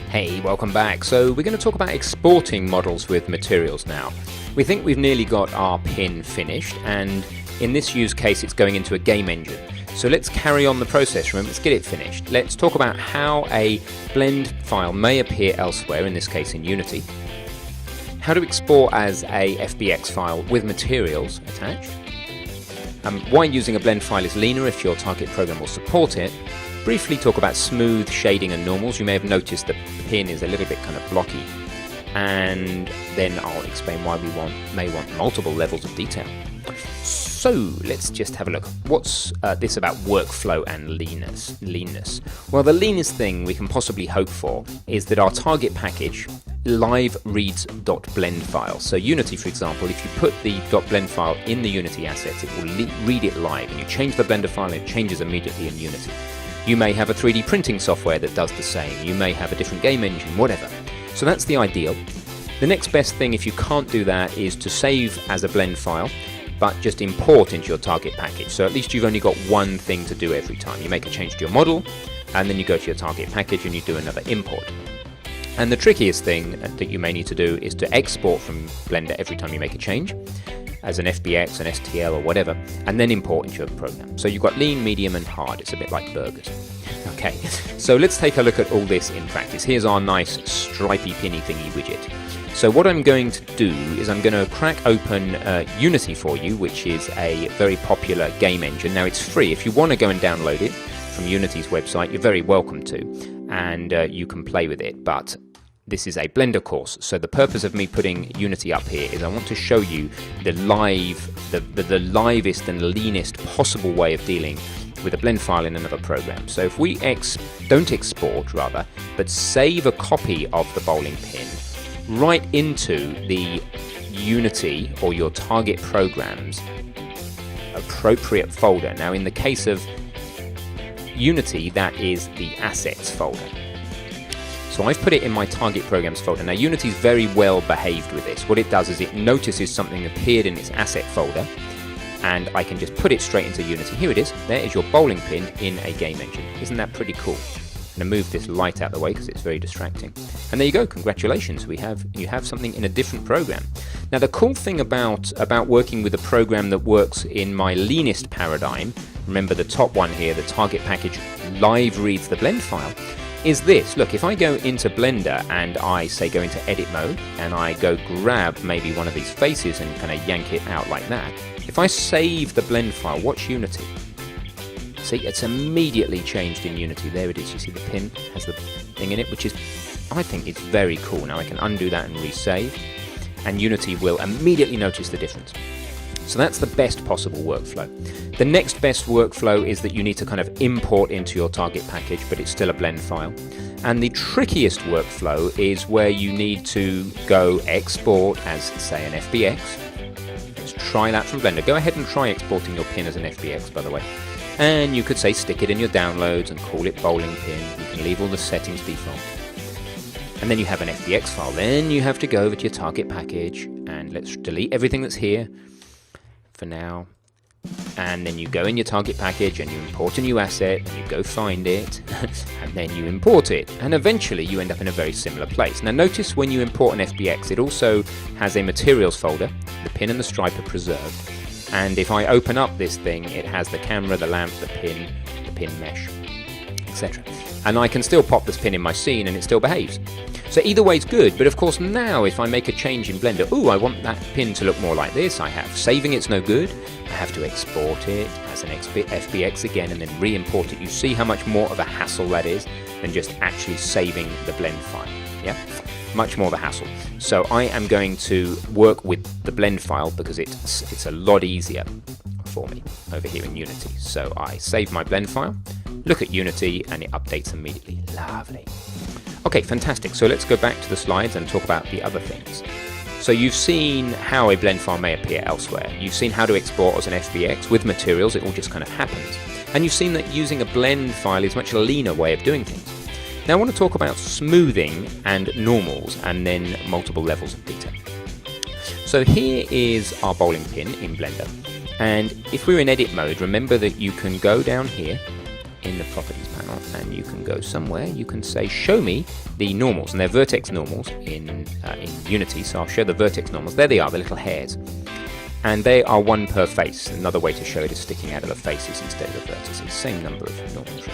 Hey, welcome back. So we're going to talk about exporting models with materials now. We think we've nearly got our pin finished, and in this use case it's going into a game engine. So let's carry on the process. Remember, let's get it finished. Let's talk about how a blend file may appear elsewhere, in this case in Unity, how to export as a FBX file with materials attached, why using a blend file is leaner if your target program will support it. Briefly talk about smooth shading and normals. You may have noticed the pin is a little bit kind of blocky, and then I'll explain why we may want multiple levels of detail. So let's just have a look. What's this about workflow and leanness? Well, the leanest thing we can possibly hope for is that our target package live reads .blend file. So Unity, for example, if you put the .blend file in the Unity assets, it will read it live, and you change the Blender file and it changes immediately in Unity. You may have a 3D printing software that does the same. You may have a different game engine, whatever. So that's the ideal. The next best thing, if you can't do that, is to save as a blend file, but just import into your target package. So at least you've only got one thing to do every time. You make a change to your model, and then you go to your target package and you do another import. And the trickiest thing that you may need to do is to export from Blender every time you make a change, as an FBX, an STL or whatever, and then import into your program. So you've got lean, medium and hard. It's a bit like burgers. Okay, so let's take a look at all this in practice. Here's our nice stripy pinny thingy widget. So what I'm going to do is I'm going to crack open Unity for you, which is a very popular game engine. Now it's free. If you want to go and download it from Unity's website, you're very welcome to, and you can play with it, but this is a Blender course, so the purpose of me putting Unity up here is I want to show you the livest and leanest possible way of dealing with a blend file in another program. So if we don't export, rather, but save a copy of the bowling pin right into the Unity or your target program's appropriate folder. Now in the case of Unity, that is the assets folder. So I've put it in my target programs folder. Now Unity's very well behaved with this. What it does is it notices something appeared in its asset folder, and I can just put it straight into Unity. Here it is. There is your bowling pin in a game engine. Isn't that pretty cool? I'm going to move this light out of the way because it's very distracting. And there you go. Congratulations. You have something in a different program. Now the cool thing about working with a program that works in my leanest paradigm, remember the top one here, the target package live reads the blend file, is this. Look, if I go into Blender and I say go into edit mode and I go grab maybe one of these faces and kind of yank it out like that, if I save the blend file, watch Unity. See, it's immediately changed in Unity. There it is. You see the pin has the thing in it, which is, I think it's very cool. Now I can undo that and resave, and Unity will immediately notice the difference. So that's the best possible workflow. The next best workflow is that you need to kind of import into your target package, but it's still a blend file. And the trickiest workflow is where you need to go export as, say, an FBX. Let's try that from Blender. Go ahead and try exporting your pin as an FBX, by the way. And you could say stick it in your downloads and call it bowling pin. You can leave all the settings default. And then you have an FBX file. Then you have to go over to your target package, and let's delete everything that's here for now, and then you go in your target package and you import a new asset, and you go find it and then you import it, and eventually you end up in a very similar place. Now notice when you import an FBX, it also has a materials folder. The pin and the stripe are preserved, and if I open up this thing, it has the camera, the lamp, the pin mesh, etc. And I can still pop this pin in my scene and it still behaves. So either way is good, but of course now if I make a change in Blender, I want that pin to look more like this, saving it's no good, I have to export it as an FBX again and then re-import it. You see how much more of a hassle that is than just actually saving the blend file, yeah? Much more of a hassle. So I am going to work with the blend file because it's a lot easier for me over here in Unity. So I save my blend file, look at Unity, and it updates immediately. Lovely. Okay, fantastic. So let's go back to the slides and talk about the other things. So you've seen how a blend file may appear elsewhere. You've seen how to export as an FBX with materials. It all just kind of happens. And you've seen that using a blend file is a much leaner way of doing things. Now I want to talk about smoothing and normals and then multiple levels of detail. So here is our bowling pin in Blender. And if we're in edit mode, remember that you can go down here in the properties panel, and you can go somewhere. You can say, show me the normals, and they're vertex normals in Unity. So I'll show the vertex normals. There they are, the little hairs. And they are one per face. Another way to show it is sticking out of the faces instead of the vertices. Same number of normals.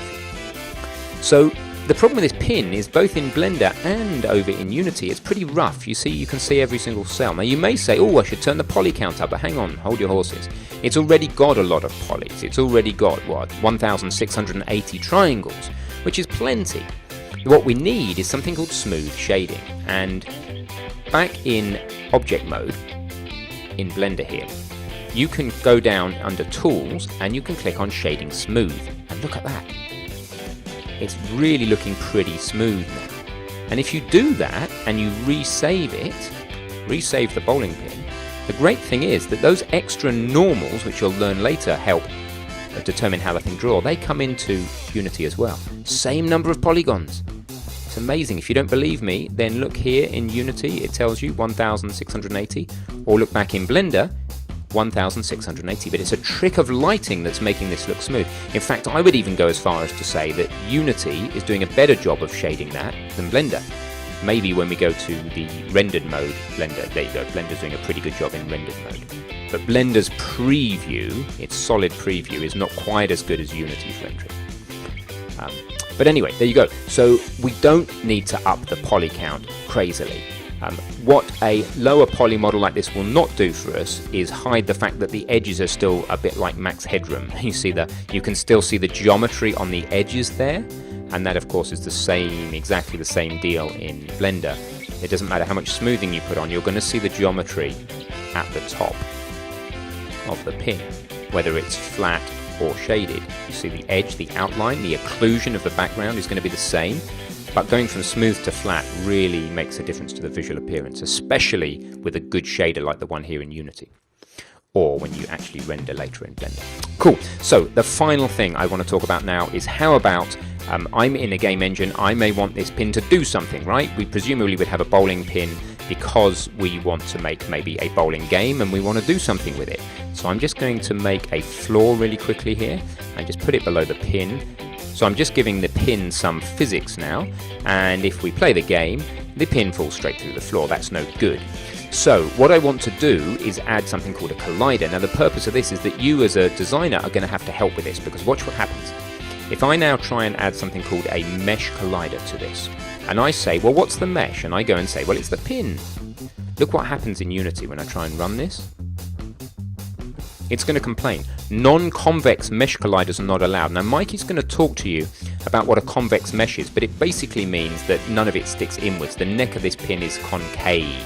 So the problem with this pin is both in Blender and over in Unity, it's pretty rough. You can see every single cell. Now you may say, oh, I should turn the poly count up, but hang on, hold your horses. It's already got a lot of polys. It's already got, 1,680 triangles, which is plenty. What we need is something called smooth shading. And back in object mode, in Blender here, you can go down under Tools and you can click on Shading Smooth. And look at that. It's really looking pretty smooth now. And if you do that and you resave the bowling pin, the great thing is that those extra normals, which you'll learn later help determine how the thing draws, they come into Unity as well. Same number of polygons. It's amazing. If you don't believe me, then look here in Unity, it tells you 1,680, or look back in Blender, 1,680, but it's a trick of lighting that's making this look smooth. In fact, I would even go as far as to say that Unity is doing a better job of shading that than Blender. Maybe when we go to the rendered mode, Blender, there you go, Blender's doing a pretty good job in rendered mode. But Blender's preview, its solid preview, is not quite as good as Unity's rendering. But anyway, there you go. So we don't need to up the poly count crazily. What a lower poly model like this will not do for us is hide the fact that the edges are still a bit like max headroom. You can still see the geometry on the edges there, and that of course is exactly the same deal in Blender. It doesn't matter how much smoothing you put on, you're going to see the geometry at the top of the pin, whether it's flat or shaded. You see the edge, the outline, the occlusion of the background is going to be the same. But going from smooth to flat really makes a difference to the visual appearance, especially with a good shader like the one here in Unity, or when you actually render later in Blender. Cool. So the final thing I want to talk about now is how about I'm in a game engine, I may want this pin to do something, right? We presumably would have a bowling pin because we want to make maybe a bowling game and we want to do something with it. So I'm just going to make a floor really quickly here and just put it below the pin. So I'm just giving the pin some physics now, and if we play the game, the pin falls straight through the floor. That's no good. So what I want to do is add something called a collider. Now the purpose of this is that you as a designer are going to have to help with this, because watch what happens. If I now try and add something called a mesh collider to this, and I say, well, what's the mesh? And I go and say, well, it's the pin. Look what happens in Unity when I try and run this. It's going to complain. Non-convex mesh colliders are not allowed. Now Mikey's going to talk to you about what a convex mesh is, but it basically means that none of it sticks inwards. The neck of this pin is concave.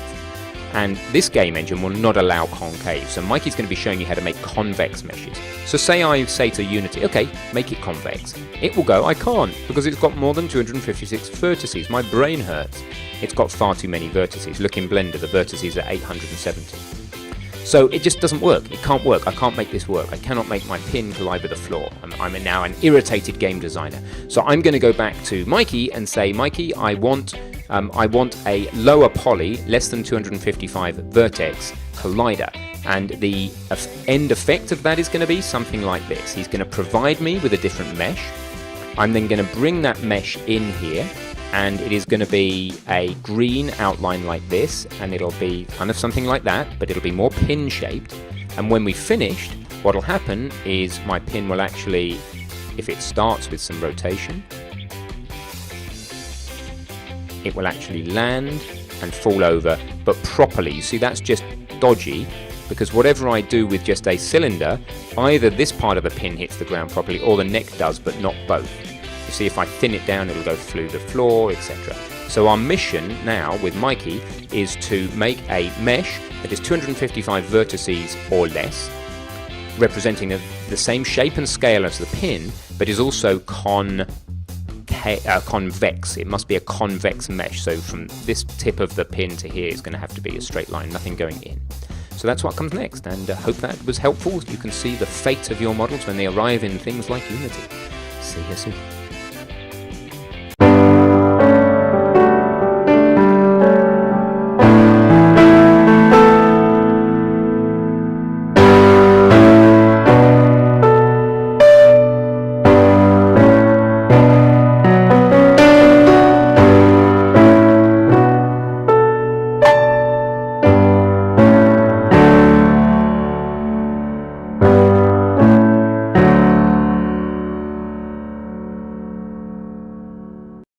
And this game engine will not allow concave. So Mikey's going to be showing you how to make convex meshes. So say I say to Unity, okay, make it convex. It will go, I can't, because it's got more than 256 vertices. My brain hurts. It's got far too many vertices. Look in Blender, the vertices are 870. So it just doesn't work. It can't work. I can't make this work. I cannot make my pin collide with the floor. I'm now an irritated game designer. So I'm going to go back to Mikey and say, Mikey, I want a lower poly, less than 255 vertex collider. And the end effect of that is going to be something like this. He's going to provide me with a different mesh. I'm then going to bring that mesh in here, and it is going to be a green outline like this, and it'll be kind of something like that, but it'll be more pin shaped. And when we've finished, what'll happen is my pin will actually, if it starts with some rotation, it will actually land and fall over, but properly. You see, that's just dodgy, because whatever I do with just a cylinder, either this part of the pin hits the ground properly or the neck does, but not both. You see, if I thin it down, it'll go through the floor, etc. So our mission now with Mikey is to make a mesh that is 255 vertices or less, representing the same shape and scale as the pin, but is also convex. It must be a convex mesh. So from this tip of the pin to here is going to have to be a straight line, nothing going in. So that's what comes next, and I hope that was helpful. You can see the fate of your models when they arrive in things like Unity. See you soon.